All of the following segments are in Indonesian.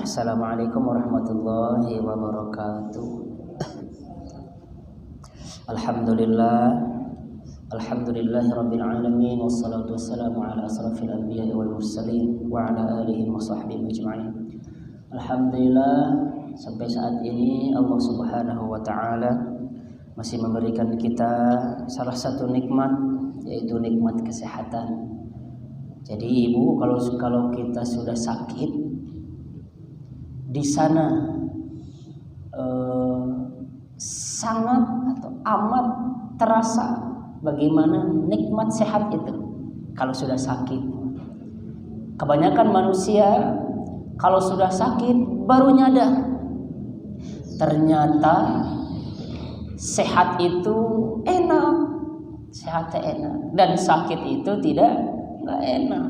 Assalamualaikum warahmatullahi wabarakatuh. Alhamdulillahi rabbil alamin, wassalatu wassalamu ala asrafil anbiya'i wal mursalin wa ala alihi wa sahbihi ajma'in. Alhamdulillah, sampai saat ini Allah Subhanahu wa taala masih memberikan kita salah satu nikmat, yaitu nikmat kesehatan. Jadi Ibu, kalau kita sudah sakit, di sana sangat atau amat terasa bagaimana nikmat sehat itu kalau sudah sakit. Kebanyakan manusia kalau sudah sakit baru nyadar ternyata sehat itu enak, sehatnya enak, dan sakit itu nggak enak.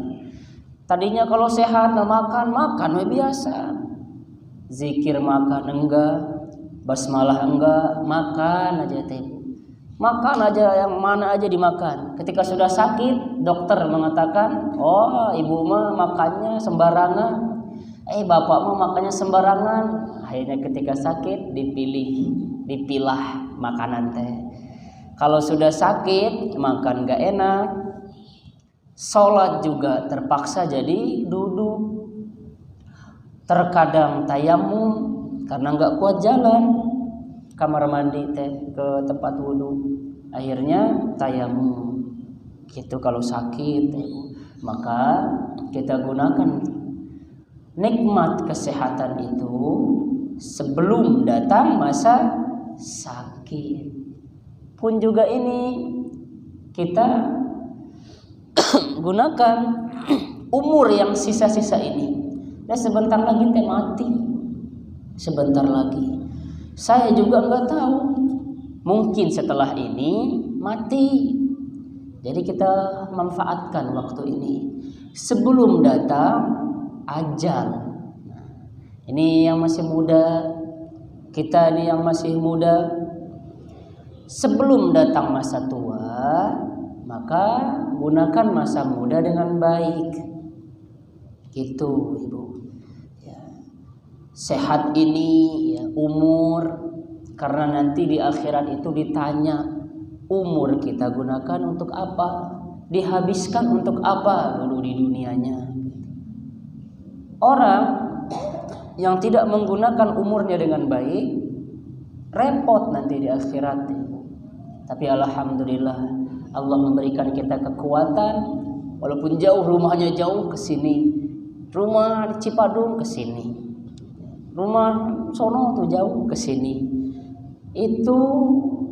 Tadinya kalau sehat makan biasa, zikir makan enggak, basmalah enggak, makan aja teh. Makan aja, yang mana aja dimakan. Ketika sudah sakit, dokter mengatakan, "Oh, ibu mah makannya sembarangan. Bapak mah makannya sembarangan." Akhirnya ketika sakit dipilah makanan teh. Kalau sudah sakit, makan enggak enak. Sholat juga terpaksa jadi duduk. Terkadang tayamum karena nggak kuat jalan kamar mandi ke tempat wudhu, akhirnya tayamum. Gitu kalau sakit, maka kita gunakan nikmat kesehatan itu sebelum datang masa sakit. Pun juga ini kita gunakan umur yang sisa-sisa ini. Dan sebentar lagi teh mati. Sebentar lagi. Saya juga nggak tahu. Mungkin setelah ini mati. Jadi kita manfaatkan waktu ini sebelum datang ajal. Ini yang masih muda, kita ini yang masih muda, sebelum datang masa tua, maka gunakan masa muda dengan baik. Gitu Ibu. Sehat ini umur, karena nanti di akhirat itu ditanya umur kita gunakan untuk apa, dihabiskan untuk apa dulu di dunianya. Orang yang tidak menggunakan umurnya dengan baik repot nanti di akhirat. Tapi alhamdulillah Allah memberikan kita kekuatan, walaupun jauh, rumahnya jauh ke sini, rumah di Cipadung ke sini, rumah sono tuh jauh ke sini. Itu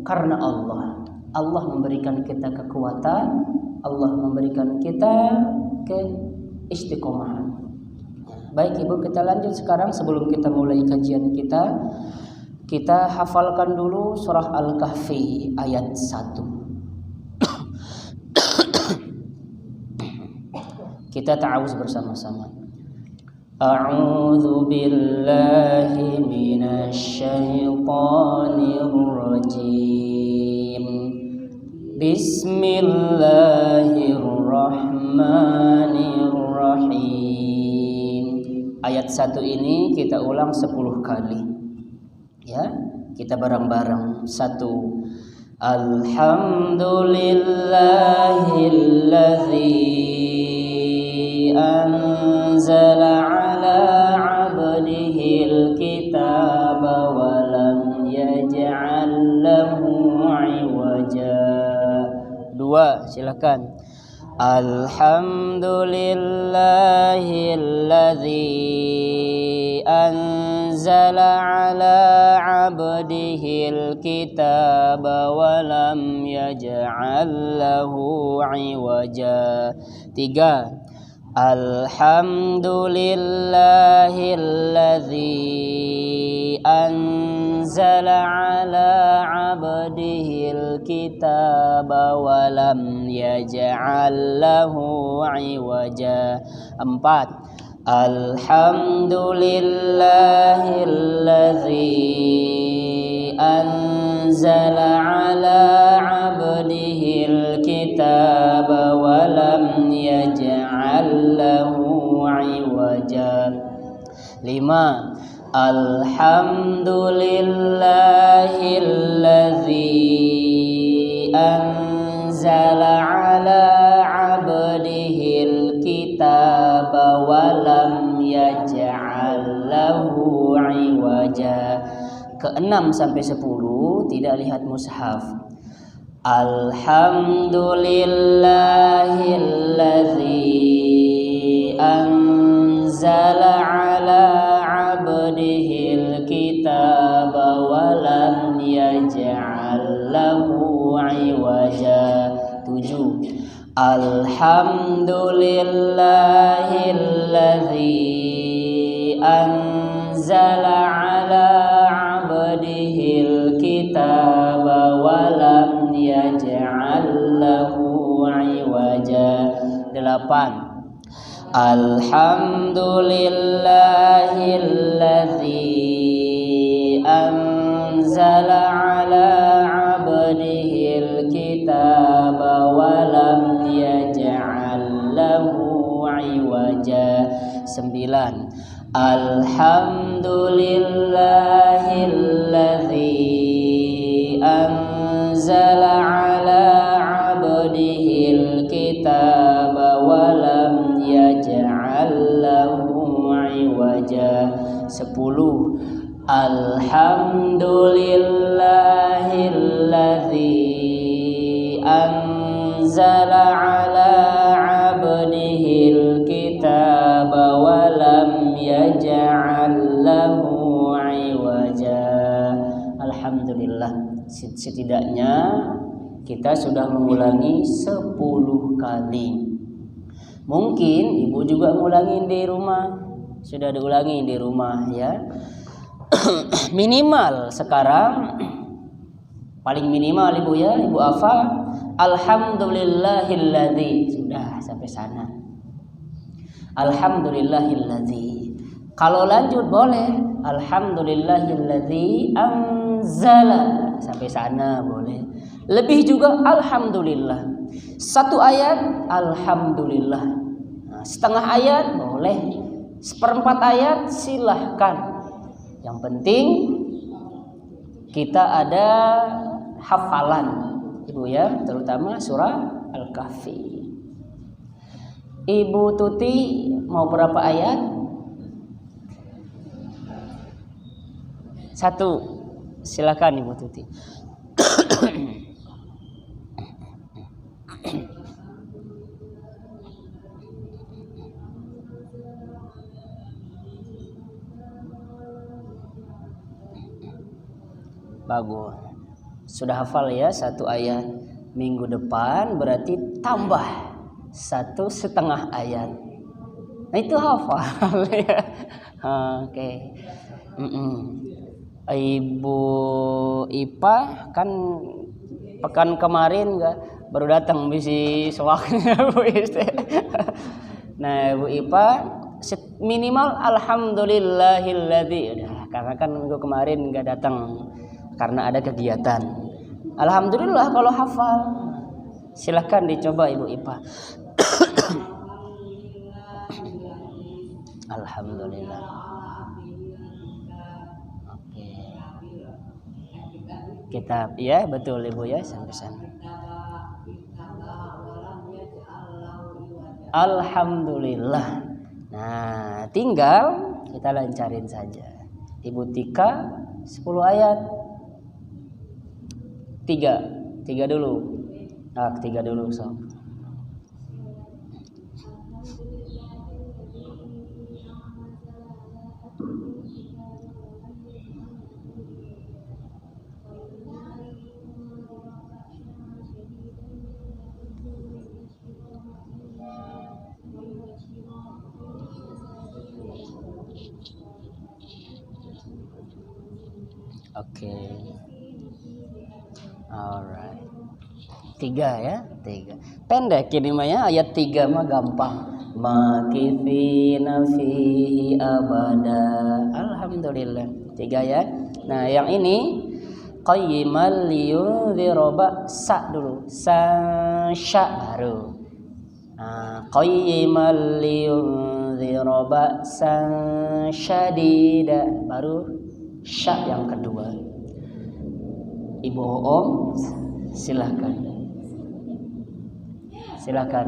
karena Allah memberikan kita kekuatan, Allah memberikan kita keistiqomahan. Baik Ibu, kita lanjut sekarang. Sebelum kita mulai kajian kita hafalkan dulu surah Al-Kahfi ayat 1. Kita ta'awuz bersama-sama. A'udzu billahi minasy syaithanir rajim. Bismillahirrahmanirrahim. Ayat 1 ini kita ulang 10 kali. Ya, kita bareng-barang. 1. Alhamdulillahilladzi anzala ala 'abdihil kitaba wa lam yaj'al lahu 'iwaja. 2, silakan. Alhamdulillahilladzi anzala ala 'abdihil kitaba wa lam yaj'al lahu 'iwaja. 3. Alhamdulillahilladzi anzala ala 'abdihil kitaba wa lam yaj'al lahu 'iwaja. 4. Alhamdulillahilladzi anzala ala 'abdihil kitaba wa lam yaj'al lahu 'iwaja. 5. Alhamdulillahilladzi anzala ala abdihil kitaba wa lam yaj'al lahu iwaja. Ke-6 sampai 10 tidak lihat mushaf. Alhamdulillahilladzi anzala ala abdihil kitaba wa lam yaj'al lahu iwaja. 7. Alhamdulillahilladzi anzala ala abdihil kitaba wa lam yaj'al lahu iwaja. 8. Alhamdulillahilladzi anzala ala abdihil kitaba wa lam yaj'al lahu iwaja. 9. Alhamdulillahilladzi anzala ala abdihil kitaba wa lam yaj'al lahu iwaja. 10. Alhamdulillahilladzi anzala ala abdihil kitaba wa lam yaj'al lahu iwaja. Alhamdulillah, setidaknya kita sudah mengulangi 10 kali. Mungkin ibu juga ngulangin di rumah, sudah diulangi di rumah ya. Minimal sekarang, paling minimal ibu ya, ibu hafal Alhamdulillahilladzi, sudah sampai sana. Alhamdulillahilladzi. Kalau lanjut boleh Alhamdulillahilladzi anzala, sampai sana boleh. Lebih juga alhamdulillah. 1 ayat alhamdulillah. Nah, setengah ayat boleh. 1/4 ayat silahkan. Yang penting kita ada hafalan, ibu ya, terutama surah Al-Kahfi. Ibu Tuti mau berapa ayat? 1. Silakan Ibu Tuti. Bagus. Sudah hafal ya 1 ayat. Minggu depan berarti tambah 1,5 ayat. Nah itu hafal ya. Oke. Ibu Ipa kan pekan kemarin baru datang bisi sewaknya Bu Iste. Nah Bu Ipa minimal alhamdulillahilladzi, udah, karena kan minggu kemarin nggak datang karena ada kegiatan. Alhamdulillah kalau hafal. Silahkan dicoba Ibu Ipa. Alhamdulillah. Oke. Kitab ya, betul Ibu ya, sampai sana. Alhamdulillah. Nah, tinggal kita lancarin saja. Ibu Tika 10 ayat. 3 dulu. Nah, 3 dulu sob. Oke. Alright. 3 ya, 3. Pendek ini mah ya, ayat 3 mah gampang. Makithina fihi abada. Alhamdulillah. 3 ya. Nah, yang ini qayyimal liyunziroba sa dulu. Sa baru. Nah, qayyimal liyunziroba yunzira ba'san syadida, baru sya yang kedua. Ibu Om, silakan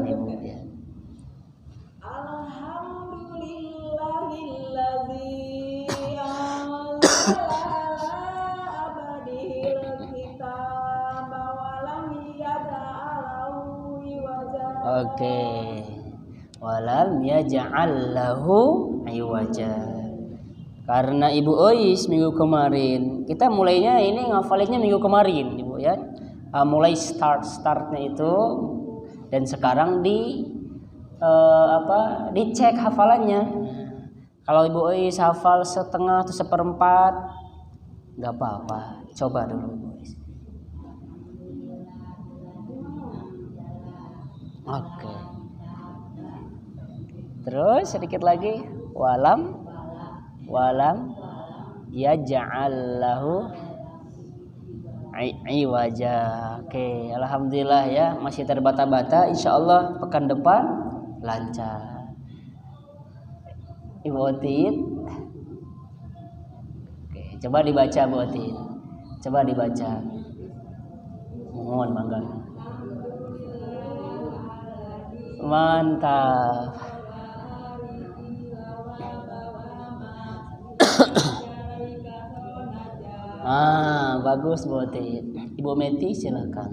Ibu ya. Oke. Walam yaj'al lahu iwaja. Karena Ibu Ois minggu kemarin, kita mulainya ini ngafalinnya minggu kemarin, Ibu ya. Mulai startnya itu, dan sekarang dicek hafalannya. Kalau Ibu Ois hafal setengah atau seperempat, nggak apa-apa. Coba dulu Ibu Ois. Oke. Terus sedikit lagi, walam yaj'al lahu iwaja. Oke, alhamdulillah ya, masih terbata-bata. Insyaallah pekan depan lancar. Ibu Otin. Oke, coba dibaca Bu Otin. Coba dibaca. Mohon mangga. Mantap. Bagus Bu Otin. Ibu Meti silakan.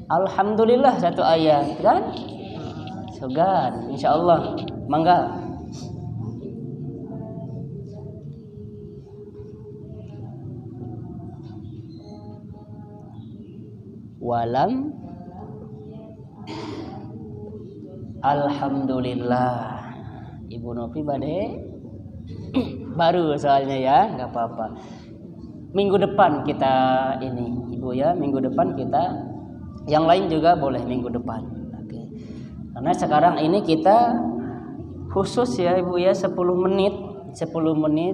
Alhamdulillah satu ayat kan? Segan, insyaallah. Mangga. Walam alhamdulillah. Ibu Novi bade baru soalnya ya, nggak apa-apa. Minggu depan kita ini Ibu ya, minggu depan kita, yang lain juga boleh minggu depan. Oke. Karena sekarang ini kita khusus ya Ibu ya, 10 menit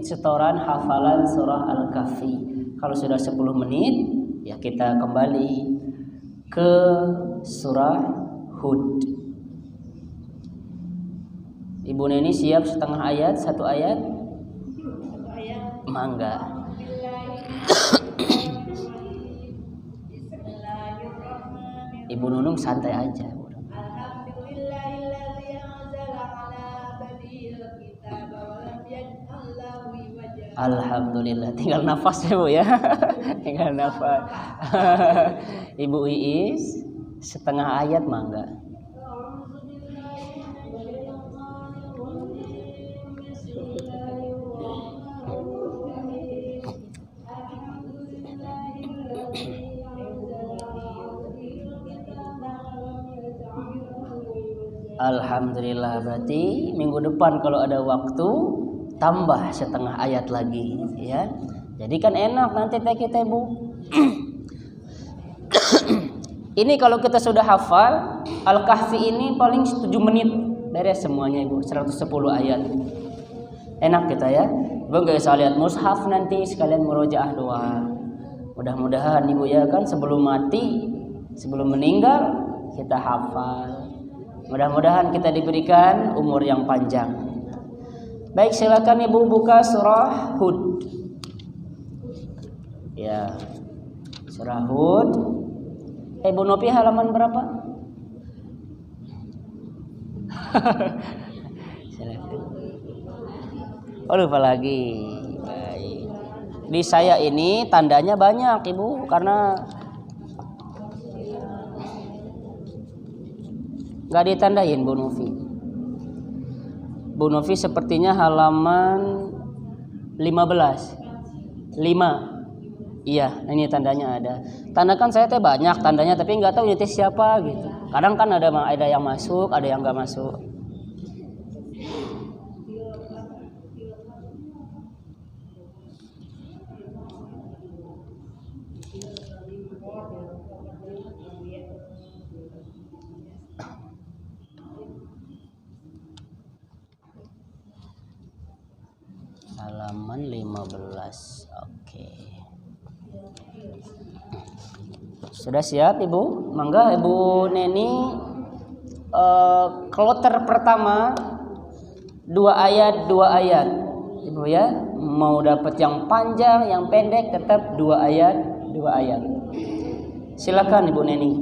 setoran hafalan surah Al-Kahfi. Kalau sudah 10 menit ya kita kembali ke surah Hud. Ibu Neni siap setengah ayat, satu ayat? Mangga. Ibu Nunung santai aja. Alhamdulillah, tinggal nafas ya Bu ya. Tinggal nafas. Ibu Iis setengah ayat mangga. Alhamdulillah, berarti minggu depan kalau ada waktu tambah setengah ayat lagi ya. Jadi kan enak nanti kita Bu. Ini kalau kita sudah hafal Al-Kahfi ini paling 7 menit beres semuanya Ibu, 110 ayat. Enak kita ya. Ibu enggak usah lihat mushaf, nanti sekalian murojaah doa. Mudah-mudahan Ibu ya kan sebelum mati, sebelum meninggal kita hafal. Mudah-mudahan kita diberikan umur yang panjang. Baik, silakan Ibu buka surah Hud. Ya. Surah Hud. Ibu Nopi halaman berapa? Silakan. Oh, lupa lagi. Baik. Di saya ini tandanya banyak Ibu, karena nggak ditandain Bu Novi. Bu Novi sepertinya halaman 15. 5. Iya, ini tandanya ada. Tanda kan saya teh banyak tandanya, tapi nggak tahu ini teh siapa gitu. Kadang kan ada yang masuk, ada yang nggak masuk. Halaman 15. Oke. Sudah siap Ibu? Mangga Ibu Neni. Kloter pertama 2 ayat, 2 ayat. Ibu ya, mau dapat yang panjang, yang pendek tetap 2 ayat, 2 ayat. Silakan Ibu Neni.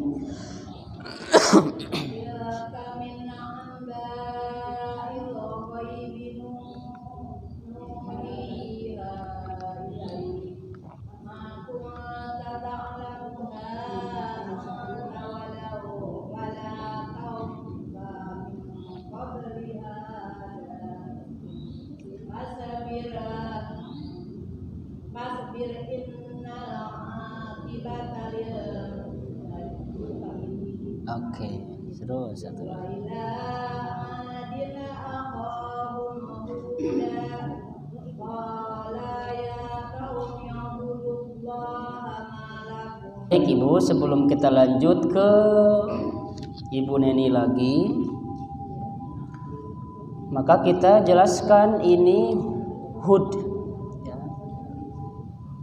Oke, terus satu lagi. Baik Ibu, sebelum kita lanjut ke Ibu Neni lagi, maka kita jelaskan ini Hud.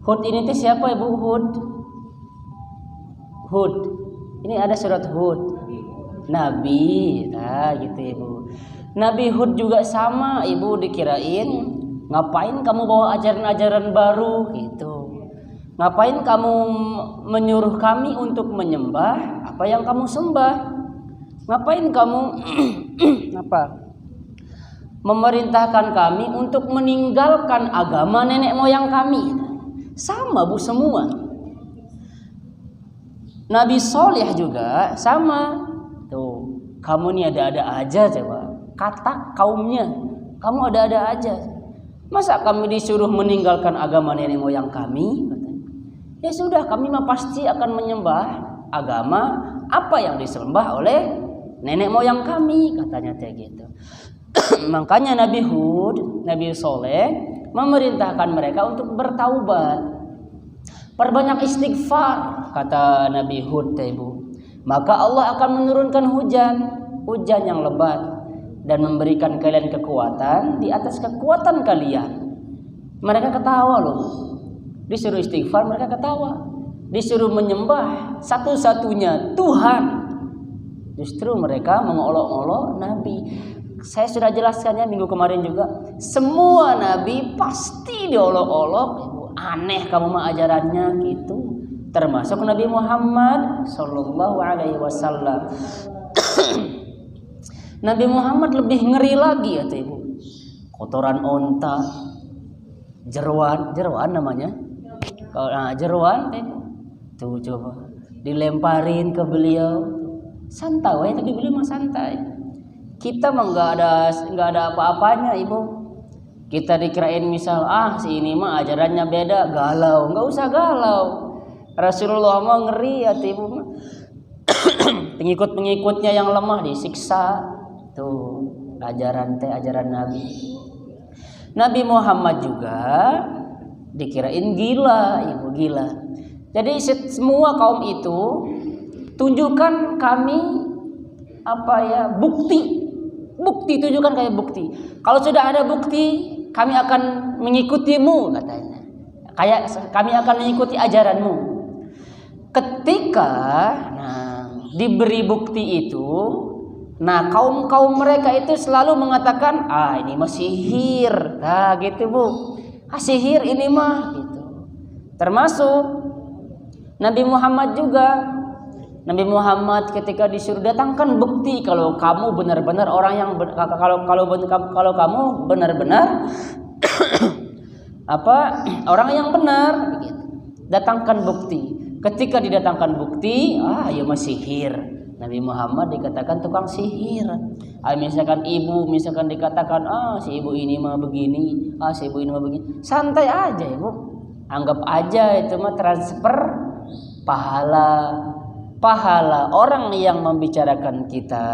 Hud ini tuh siapa Ibu? Hud. Ini ada surat Hud. Nabi, nah gitu Ibu. Nabi Hud juga sama Ibu, dikirain ngapain kamu bawa ajaran-ajaran baru gitu. Ngapain kamu menyuruh kami untuk menyembah apa yang kamu sembah? Ngapain kamu memerintahkan kami untuk meninggalkan agama nenek moyang kami? Sama Bu semua. Nabi Soleh juga sama. Tuh, kamu nih ada-ada aja coba. Kata kaumnya, kamu ada-ada aja. Masa kami disuruh meninggalkan agama nenek moyang kami? Ya sudah, kami mah pasti akan menyembah agama apa yang disembah oleh nenek moyang kami, katanya kayak gitu. Makanya Nabi Hud, Nabi Soleh memerintahkan mereka untuk bertaubat. Perbanyak istighfar, kata Nabi Hud, Ibu. Maka Allah akan menurunkan hujan yang lebat dan memberikan kalian kekuatan di atas kekuatan kalian. Mereka ketawa loh. Disuruh istighfar mereka ketawa. Disuruh menyembah satu-satunya Tuhan, justru mereka mengolok-olok Nabi. Saya sudah jelaskannya minggu kemarin juga. Semua Nabi pasti diolok-olok. Aneh kamu mah ajarannya gitu. Termasuk Nabi Muhammad Sallallahu Alaihi Wasallam. Nabi Muhammad lebih ngeri lagi ya Ibu. Kotoran onta, jeruan namanya. Jeruan tuh coba dilemparin ke beliau. Santai, tapi beliau mah santai. Kita mah nggak ada apa-apanya Ibu. Kita dikirain misal si ini mah ajarannya beda, galau. Nggak usah galau. Rasulullah mah ngeri ya Ibu. Pengikut-pengikutnya yang lemah disiksa. Tuh ajaran Nabi. Nabi Muhammad juga dikirain gila, Ibu, gila. Jadi semua kaum itu tunjukkan kami bukti tunjukkan kayak bukti. Kalau sudah ada bukti, kami akan mengikutimu, katanya. Kayak kami akan mengikuti ajaranmu. Ketika diberi bukti itu, kaum mereka itu selalu mengatakan, ini mah sihir. Nah, gitu Bu. Sihir ini mah gitu. Termasuk Nabi Muhammad juga. Nabi Muhammad ketika disuruh datangkan bukti kalau kamu benar-benar orang yang kalau kamu benar-benar orang yang benar gitu. Datangkan bukti. Ketika didatangkan bukti, ya masih sihir. Nabi Muhammad dikatakan tukang sihir. Misalkan dikatakan si ibu ini mah begini, si ibu ini mah begini. Santai aja Ibu. Anggap aja itu mah transfer pahala orang yang membicarakan kita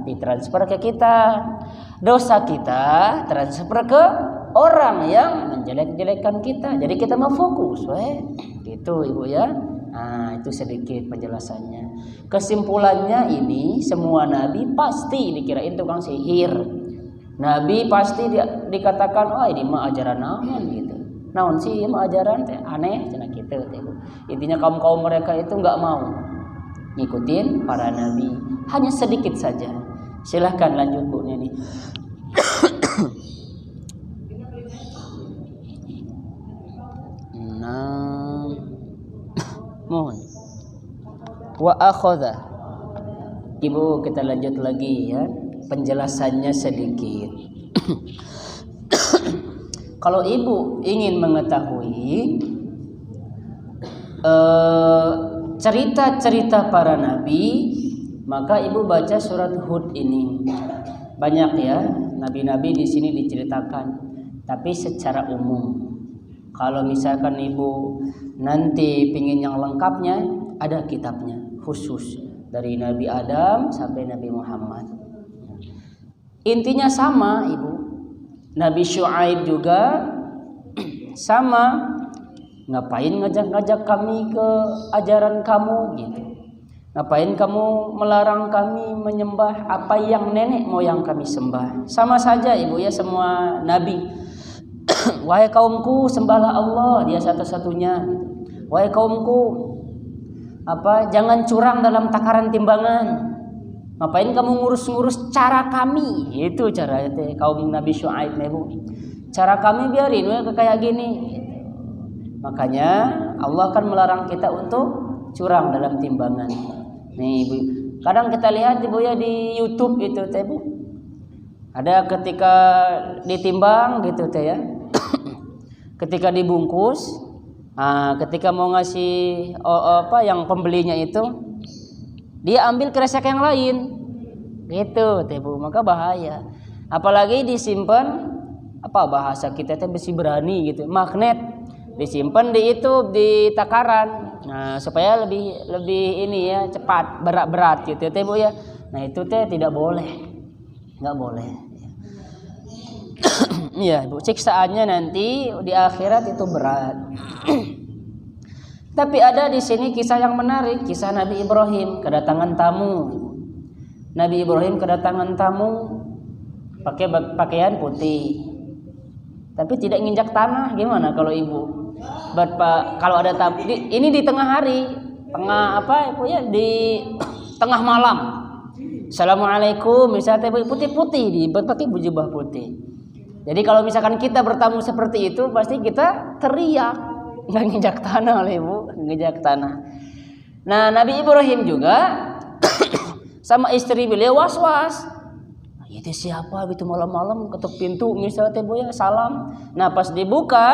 ditransfer ke kita, dosa kita transfer ke orang yang menjelek-jelekkan kita. Jadi kita mau fokus, gitu Ibu ya. Itu sedikit penjelasannya. Kesimpulannya ini semua nabi pasti dikirain tukang sihir. Nabi pasti dikatakan, ini mah ajaran naon gitu. Naon sih mah ajaran teh aneh cenah kitu teh. Intinya kaum mereka itu enggak mau ngikutin para nabi, hanya sedikit saja. Silahkan lanjut Bu Neni. wa akhadha. Ibu, kita lanjut lagi ya, penjelasannya sedikit. Kalau ibu ingin mengetahui cerita-cerita para nabi, maka ibu baca surat Hud ini. Banyak ya nabi-nabi di sini diceritakan, tapi secara umum. Kalau misalkan ibu nanti pingin yang lengkapnya, ada kitabnya khusus dari Nabi Adam sampai Nabi Muhammad. Intinya sama ibu. Nabi Syuaib juga sama. Ngapain ngajak-ngajak kami ke ajaran kamu gitu? Ngapain kamu melarang kami menyembah apa yang nenek moyang kami sembah? Sama saja ibu ya, semua nabi. Wahai kaumku, sembahlah Allah, dia satu-satunya. Wahai kaumku, jangan curang dalam takaran timbangan. Ngapain kamu ngurus-ngurus cara kami? Itu cara itu kaum Nabi Syuaib ibu. Cara kami biarin kayak gini. Makanya Allah akan melarang kita untuk curang dalam timbangan. Nih ibu, kadang kita lihat ibu ya di YouTube itu teh bu, ada ketika ditimbang gitu teh ya, ketika dibungkus, ketika mau ngasih yang pembelinya itu, dia ambil kresek yang lain, gitu teh bu, maka bahaya. Apalagi disimpan bahasa kita teh besi berani gitu, magnet, disimpan di takaran. Nah, supaya lebih ini ya, cepat, berat gitu teh bu ya. Nah, itu teh tidak boleh. Enggak boleh. Iya, Bu, siksaannya nanti di akhirat itu berat. Tapi ada di sini kisah yang menarik, kisah Nabi Ibrahim kedatangan tamu. Nabi Ibrahim kedatangan tamu pakai pakaian putih. Tapi tidak nginjak tanah. Gimana kalau ibu? Kalau ada tamu ini di tengah hari, di tengah malam. Assalamualaikum, misalnya putih-putih pakai jubah putih. Jadi kalau misalkan kita bertamu seperti itu, pasti kita teriak, nggak nginjak tanah oleh ibu, nginjak tanah. Nah, Nabi Ibrahim juga sama istri beliau was-was. Itu siapa gitu malam-malam ketuk pintu misalnya bu ya, salam. Nah, pas dibuka,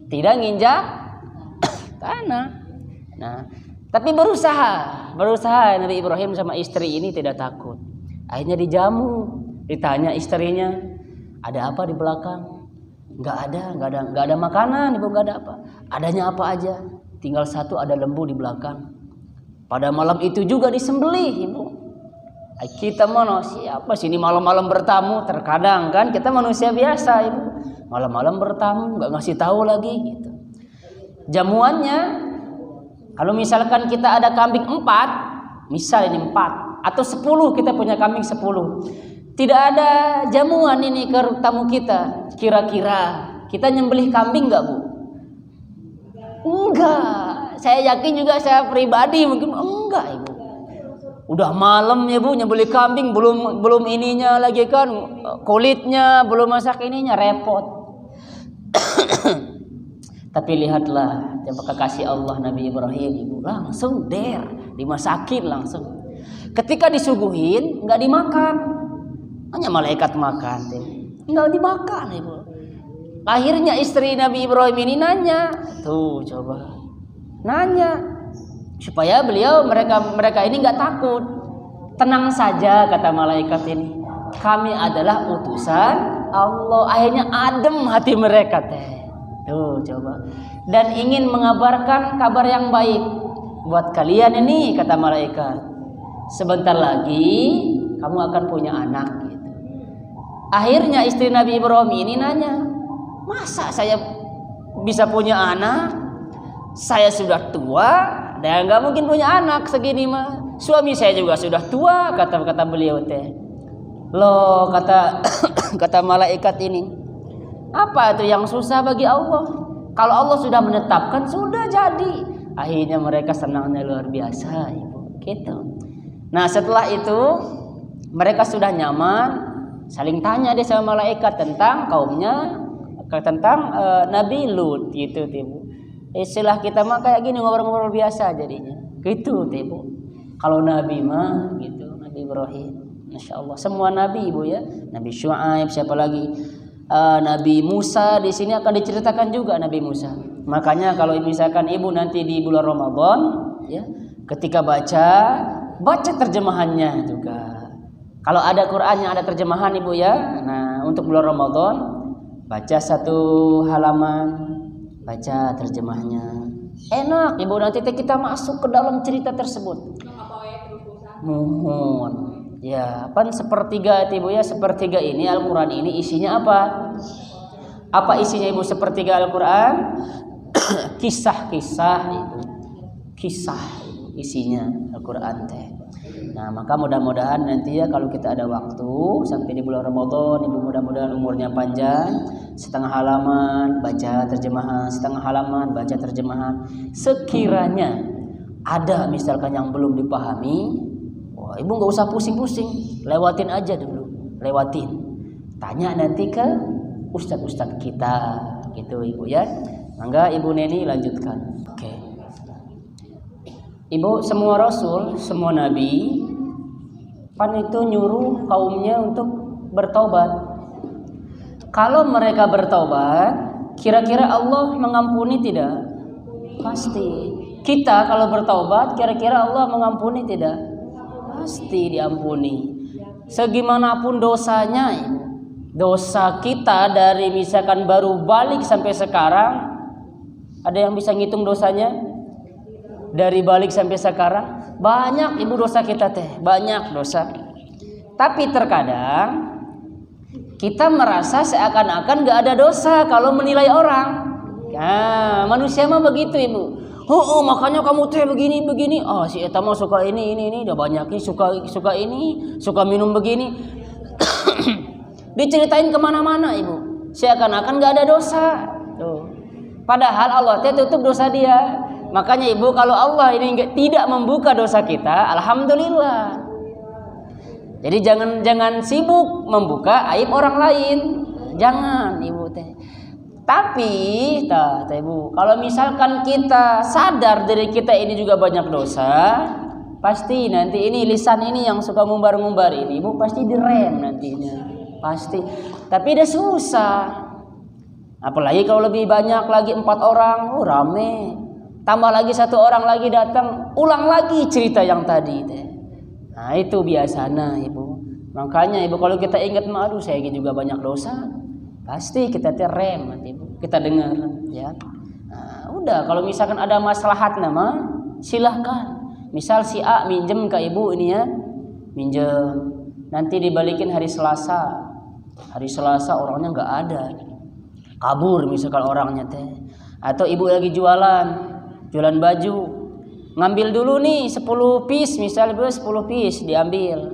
tidak nginjak tanah. Nah, tapi berusaha Nabi Ibrahim sama istri ini tidak takut. Akhirnya dijamu, ditanya istrinya, ada apa di belakang? Nggak ada makanan, ibu, nggak ada apa. Adanya apa aja? Tinggal satu, ada lembu di belakang. Pada malam itu juga disembelih, ibu. Kita siapa sih ini malam-malam bertamu? Terkadang kan kita manusia biasa, ibu. Malam-malam bertamu, nggak ngasih tahu lagi gitu. Jamuannya, kalau misalkan kita ada kambing 4, misal ini 4 atau 10, kita punya kambing 10. Tidak ada jamuan ini ke tamu kita. Kira-kira kita nyembelih kambing nggak bu? Enggak. Saya yakin juga saya pribadi mungkin enggak ibu. Udah malam ya bu, nyembelih kambing, belum ininya lagi kan, kulitnya belum masak ininya, repot. Tapi lihatlah, coba kekasih Allah Nabi Ibrahim ibu, langsung dimasakin langsung. Ketika disuguhin nggak dimakan, hanya malaikat makan, nggak dimakan ibu. Akhirnya istri Nabi Ibrahim ini nanya, nanya supaya mereka ini nggak takut. Tenang saja kata malaikat ini, kami adalah utusan Allah. Akhirnya adem hati mereka dan ingin mengabarkan kabar yang baik buat kalian ini, kata malaikat. Sebentar lagi kamu akan punya anak gitu. Akhirnya istri Nabi Ibrahim ini nanya, masa saya bisa punya anak? Saya sudah tua dan nggak mungkin punya anak segini mah. Suami saya juga sudah tua, kata beliau teh. Loh, kata malaikat ini, apa itu yang susah bagi Allah? Kalau Allah sudah menetapkan, sudah jadi. Akhirnya mereka senangnya luar biasa, ibu. Gitu. Nah, setelah itu mereka sudah nyaman, saling tanya deh sama malaikat tentang kaumnya, tentang Nabi Lut gitu, ibu. Istilah kita mah kayak gini, ngobrol-ngobrol biasa jadinya. Gitu teh Ibu. Kalau Nabi mah gitu, Nabi Ibrahim. Masya Allah, semua Nabi Ibu ya. Nabi Syuaib, siapa lagi? Nabi Musa, di sini akan diceritakan juga Nabi Musa. Makanya kalau misalkan Ibu nanti di bulan Ramadan ya, ketika baca terjemahannya juga. Kalau ada Quran yang ada terjemahan Ibu ya. Nah, untuk bulan Ramadan baca satu halaman, baca terjemahnya. Enak Ibu, nanti kita masuk ke dalam cerita tersebut. Mohon. Ya, kan sepertiga Ibu ya, sepertiga ini Al-Qur'an ini isinya apa? Apa isinya Ibu sepertiga Al-Qur'an? Kisah-kisah Ibu. Kisah Ibu, isinya Al-Qur'an teh. Nah, maka mudah-mudahan nanti ya kalau kita ada waktu sampai di bulan Ramadan, Ibu mudah-mudahan umurnya panjang, setengah halaman baca terjemahan, setengah halaman baca terjemahan. Sekiranya ada misalkan yang belum dipahami, wah, Ibu nggak usah pusing-pusing, lewatin aja dulu, lewatin. Tanya nanti ke ustadz-ustadz kita, gitu Ibu ya. Mangga Ibu Neni lanjutkan. Oke. Ibu, semua Rasul, semua Nabi, pan itu nyuruh kaumnya untuk bertaubat. Kalau mereka bertaubat, kira-kira Allah mengampuni tidak? Pasti. Kita kalau bertaubat, kira-kira Allah mengampuni tidak? Pasti diampuni. Segimanapun dosanya, dosa kita dari misalkan baru balik sampai sekarang, ada yang bisa ngitung dosanya? Dari balik sampai sekarang banyak Ibu dosa kita teh, banyak dosa. Tapi terkadang kita merasa seakan-akan gak ada dosa kalau menilai orang. Nah, manusia mah begitu Ibu. Oh, makanya kamu teh begini. Oh, si eta mah suka ini udah banyak nih suka ini, suka minum begini. Diceritain kemana-mana Ibu. Seakan-akan gak ada dosa. Tuh. Padahal Allah teh tutup dosa dia. Makanya Ibu, kalau Allah ini tidak membuka dosa kita, alhamdulillah. Jadi jangan sibuk membuka aib orang lain. Jangan Ibu teh. Tapi Ibu, kalau misalkan kita sadar diri kita ini juga banyak dosa, pasti nanti ini lisan ini yang suka ngumbar-ngumbar ini Ibu pasti direm nantinya. Pasti. Tapi udah susah. Apalagi kalau lebih banyak lagi 4 orang, rame. Tambah lagi 1 orang lagi datang, ulang lagi cerita yang tadi teh. Nah, itu biasanya Ibu. Makanya Ibu kalau kita ingat, aduh saya juga banyak dosa, pasti kita rem nanti Ibu. Kita dengar ya. Nah, udah kalau misalkan ada maslahat nama, silahkan. Misal si A minjem ke Ibu ini ya, minjem. Nanti dibalikin hari Selasa. Hari Selasa orangnya nggak ada, kabur misalkan orangnya teh. Atau Ibu lagi jualan baju, ngambil dulu nih 10 piece, misalnya 10 piece diambil.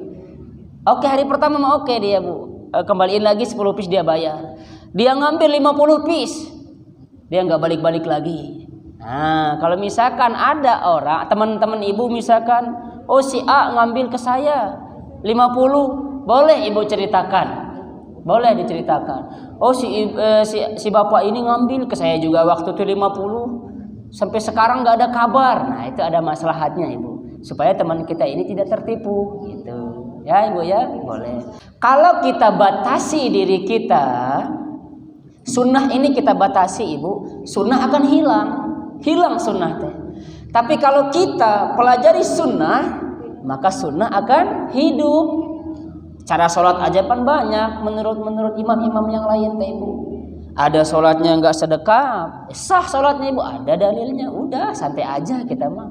Oke, hari pertama mah oke dia Bu, kembaliin lagi 10 piece dia bayar. Dia ngambil 50 piece, dia nggak balik-balik lagi. Nah, kalau misalkan ada orang teman-teman Ibu misalkan, oh si A ngambil ke saya 50, boleh Ibu ceritakan, boleh diceritakan. Oh si bapak ini ngambil ke saya juga waktu itu 50. Sampai sekarang nggak ada kabar. Nah, itu ada maslahatnya Ibu, supaya teman kita ini tidak tertipu gitu ya Ibu ya. Boleh. Kalau kita batasi diri kita, sunnah ini kita batasi Ibu, sunnah akan hilang sunnah teh. Tapi kalau kita pelajari sunnah, maka sunnah akan hidup. Cara sholat aja kan banyak menurut imam-imam yang lain teh Ibu. Ada sholatnya nggak sedekap, sah sholatnya Ibu, ada dalilnya, udah santai aja kita mah.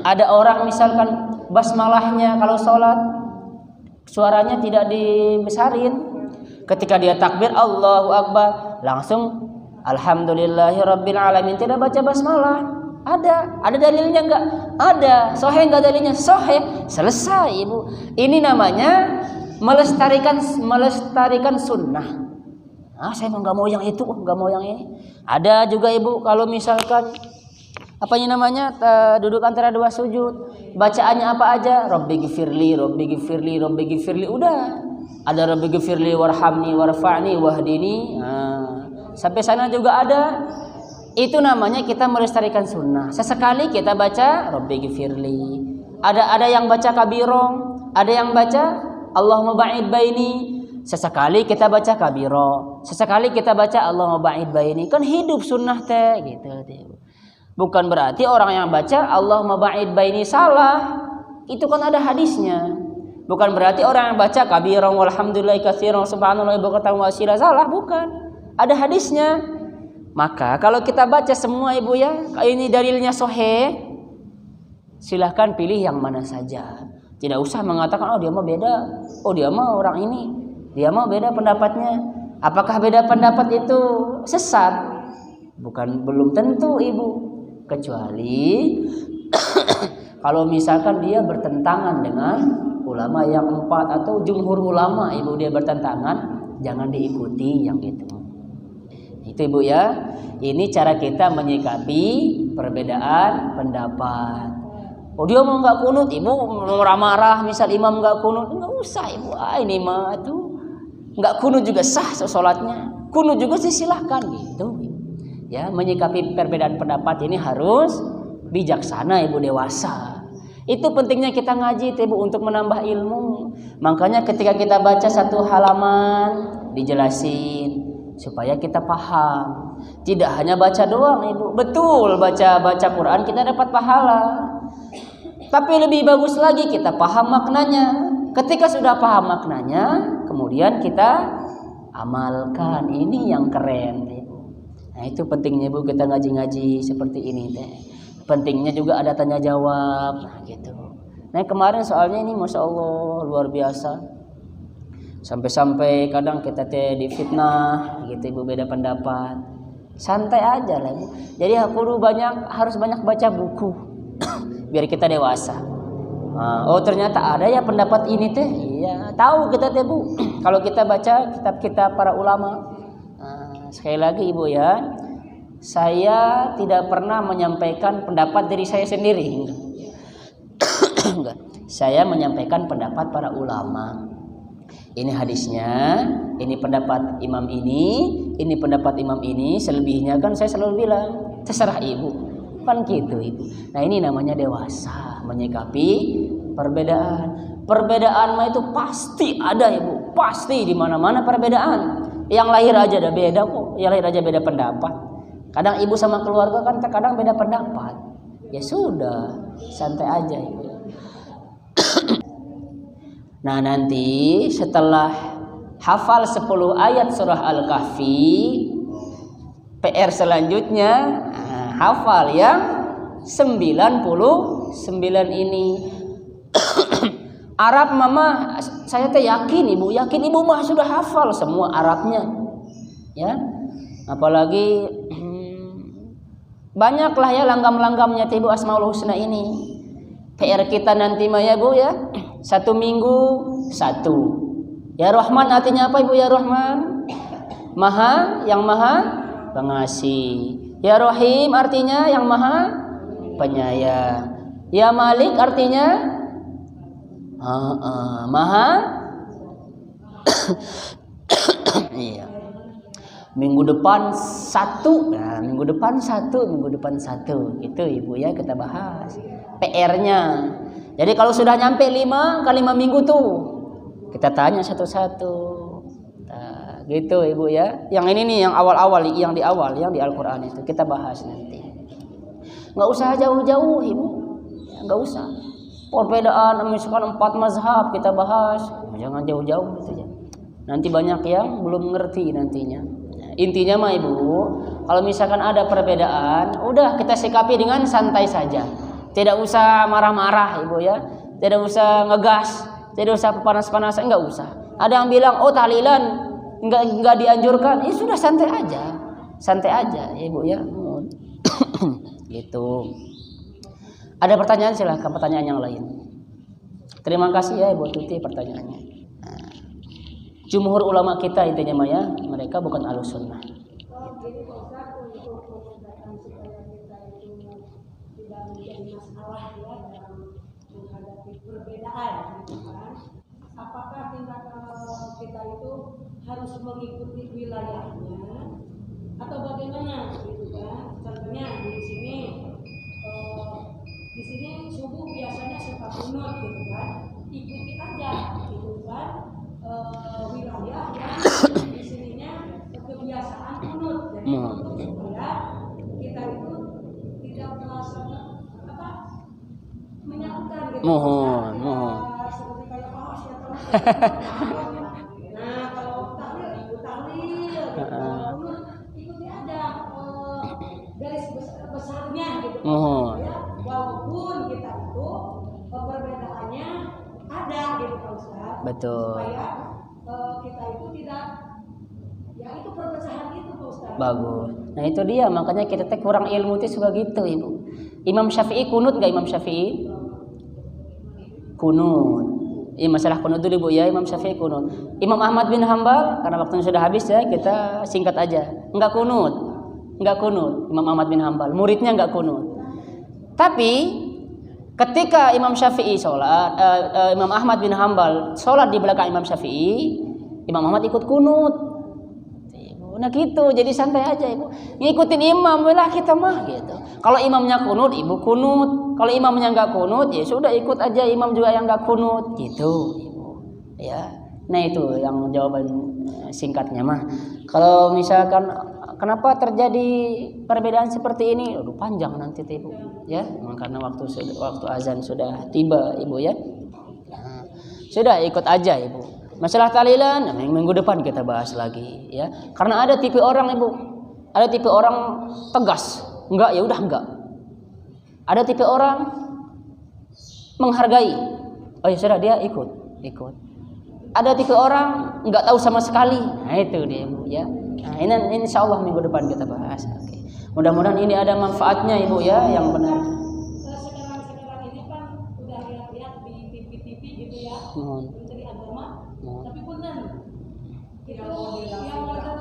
Ada orang misalkan basmalahnya kalau sholat suaranya tidak dibesarin, ketika dia takbir Allahu Akbar langsung Alhamdulillahirabbil alamin, tidak baca basmalah. Ada dalilnya nggak? Ada. Sahih nggak dalilnya? Sahih. Selesai Ibu. Ini namanya melestarikan sunnah. Saya nggak mau yang itu, nggak mau yang ini. Ada juga Ibu kalau misalkan duduk antara 2 sujud, bacaannya apa aja? Rabbighfirli, udah. Ada Rabbighfirli warhamni warfa'ni wahdini. Sampai sana juga ada. Itu namanya kita melestarikan sunnah. Sesekali kita baca Rabbighfirli. Ada yang baca kabirong, ada yang baca Allahumma ba'id baini. Sesekali kita baca kabiro, sesekali kita baca Allahumma ba'id baini. Kan hidup sunnah teh gitu. Bukan berarti orang yang baca Allahumma ba'id baini salah. Itu kan ada hadisnya. Bukan berarti orang yang baca kabirong walhamdulillahi katsiran subhanallah bukan wasila salah, bukan. Ada hadisnya. Maka kalau kita baca semua ibu ya, ini dalilnya sahih, silahkan pilih yang mana saja. Tidak usah mengatakan oh dia mah beda, oh dia mah orang ini, dia mah beda pendapatnya. Apakah beda pendapat itu sesat? Belum tentu ibu, kecuali kalau misalkan dia bertentangan dengan ulama yang 4 atau jumhur ulama ibu, dia bertentangan, jangan diikuti yang itu. Itu ibu ya. Ini cara kita menyikapi perbedaan pendapat. Oh dia mau nggak kunut, ibu marah-marah. Misal imam nggak kunut, nggak usah ibu. Ini mah tuh nggak kunut juga sah sholatnya. Kunut juga sih silahkan gitu. Ya, menyikapi perbedaan pendapat ini harus bijaksana ibu, dewasa. Itu pentingnya kita ngaji ibu untuk menambah ilmu. Makanya ketika kita baca satu halaman dijelasin supaya kita paham. Tidak hanya baca doang ibu. Betul baca Quran kita dapat pahala. Tapi lebih bagus lagi kita paham maknanya. Ketika sudah paham maknanya, kemudian kita amalkan. Ini yang keren ibu. Nah itu pentingnya ibu kita ngaji-ngaji seperti ini teh. Pentingnya juga ada tanya jawab. Nah gitu. Nah kemarin soalnya ini masya Allah luar biasa. Sampai-sampai kadang kita difitnah gitu ibu, beda pendapat. Santai aja lah ibu. Jadi harus banyak baca buku biar kita dewasa. Oh ternyata ada ya pendapat ini teh. Iya, tahu kita teh bu. Kalau kita baca kitab-kitab para ulama. Sekali lagi ibu ya, saya tidak pernah menyampaikan pendapat dari saya sendiri. Enggak. Saya menyampaikan pendapat para ulama. Ini hadisnya, ini pendapat imam ini pendapat imam ini. Selebihnya kan saya selalu bilang terserah ibu, kan gitu ibu. Nah ini namanya dewasa, menyikapi perbedaan. Perbedaan mah itu pasti ada ibu, pasti di mana-mana perbedaan. Yang lahir aja ada beda kok, yang lahir aja beda pendapat. Kadang ibu sama keluarga kan terkadang beda pendapat. Ya sudah, santai aja ibu. Nah nanti setelah hafal 10 ayat surah Al-Kahfi, PR selanjutnya hafal yang 99 ini. Arab mama saya yakin ibu mah sudah hafal semua Arabnya. Ya. Apalagi banyaklah ya langgam-langgamnya ibu Asmaul Husna ini. PR kita nanti mah ya bu ya, 1 minggu 1. Ya Rahman artinya apa ibu? Ya Rahman yang maha pengasih. Ya Rahim artinya yang maha penyayang. Ya Malik artinya maha iya. Minggu depan 1. Nah, minggu depan 1 gitu ibu ya, kita bahas PR-nya. Jadi kalau sudah nyampe 5 kali 5 minggu tuh kita tanya satu-satu. Nah, gitu ibu ya. Yang ini nih yang awal-awal, yang di Al-Qur'an itu kita bahas nanti. Enggak usah jauh-jauh ibu. Enggak usah. Perbedaan misalkan 4 mazhab kita bahas, jangan jauh-jauh gitu ya. Nanti banyak yang belum ngerti nantinya. Intinya mah ibu, kalau misalkan ada perbedaan, udah kita sikapi dengan santai saja. Tidak usah marah-marah ibu ya. Tidak usah ngegas, tidak usah panas-panasan, enggak usah. Ada yang bilang, "Oh, tahlilan enggak dianjurkan." Ya sudah santai aja. Santai aja ya ibu ya. Gitu. Ada pertanyaan, silahkan pertanyaan yang lain. Terima kasih ya Ibu Tuti pertanyaannya. Nah, jumhur ulama kita intinya Maya, mereka bukan ahlus sunnah. Jadi Ustaz, untuk memudahkan supaya kita itu tidak menjadi masalah ya dalam menghadapi perbedaan, gitu kan? Apakah kita itu harus mengikuti wilayahnya atau bagaimana, gitu kan? Mohon. Seperti kayak paus ya teman. Nah, kalau tahlil ikut tahlil, ikuti ada garis besarnya gitu. Mohon. Ya, walaupun kita itu perbedaannya ada gitu Pak Ustaz. Betul. Supaya kita itu tidak ya itu perpecahan itu Pak Ustaz. Bagus. Nah itu dia, makanya kita kurang ilmu itu suka gitu Ibu. Imam Syafi'i kunut gak Imam Syafi'i? Kunut. Ini masalah kunut dulu Bu ya, Imam Syafi'i kunut. Imam Ahmad bin Hambal, karena waktunya sudah habis ya, kita singkat aja. Enggak kunut. Imam Ahmad bin Hambal, muridnya enggak kunut. Tapi ketika Imam Syafi'i sholat, Imam Ahmad bin Hambal sholat di belakang Imam Syafi'i, Imam Ahmad ikut kunut. Nah gitu, jadi santai aja Ibu. Ngikutin imam lah kita mah gitu. Kalau imamnya kunut, Ibu kunut. Kalau imamnya enggak kunut, ya sudah ikut aja imam juga yang enggak kunut gitu Ibu. Ya. Nah itu yang jawaban singkatnya mah. Kalau misalkan kenapa terjadi perbedaan seperti ini? Aduh panjang nanti Ibu, ya. Karena waktu azan sudah tiba Ibu ya. Nah, sudah ikut aja Ibu. Masalah tahlilan minggu depan kita bahas lagi ya. Karena ada tipe orang Ibu. Ada tipe orang tegas. Enggak ya udah enggak. Ada tipe orang menghargai. Oh ya sudah dia ikut. Ada tipe orang enggak tahu sama sekali. Nah itu dia Ibu ya. Nah ini insyaallah minggu depan kita bahas. Oke. Mudah-mudahan ini ada manfaatnya Ibu ya yang benar. Sekarang ini kan udah lihat di TV gitu ya. Menteri Agama. Tapi punten yang ada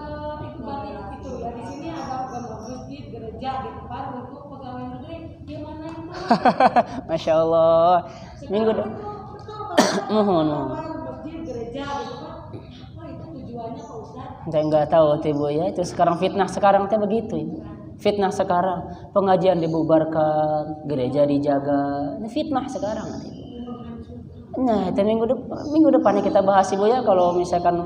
itu balik itu ya di sini ada gambar masjid, gereja gitu kan untuk pegawai negeri gimana itu? Masya Allah. Minggu mohon. Masjid, gereja gitu kan. Wah itu tujuannya Pak Ustaz. Saya nggak tahu Ibu ya. Itu sekarang fitnah sekarang teh begitu Ibu. Fitnah sekarang, pengajian dibubarkan, gereja dijaga. Ini fitnah sekarang Ibu. Nah, itu minggu depannya kita bahas Ibu ya kalau misalkan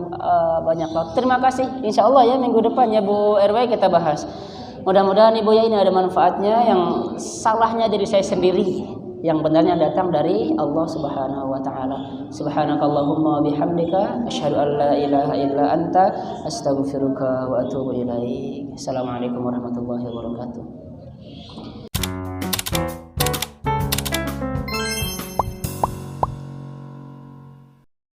banyak waktu. Terima kasih. Insya Allah ya minggu depan ya Bu RW kita bahas. Mudah-mudahan Ibu ya ini ada manfaatnya. Yang salahnya dari saya sendiri, yang benarnya datang dari Allah Subhanahu wa taala. Subhanakallahumma wa bihamdika asyhadu an la ilaha illa anta astaghfiruka wa atubu ilaik. Assalamualaikum warahmatullahi wabarakatuh.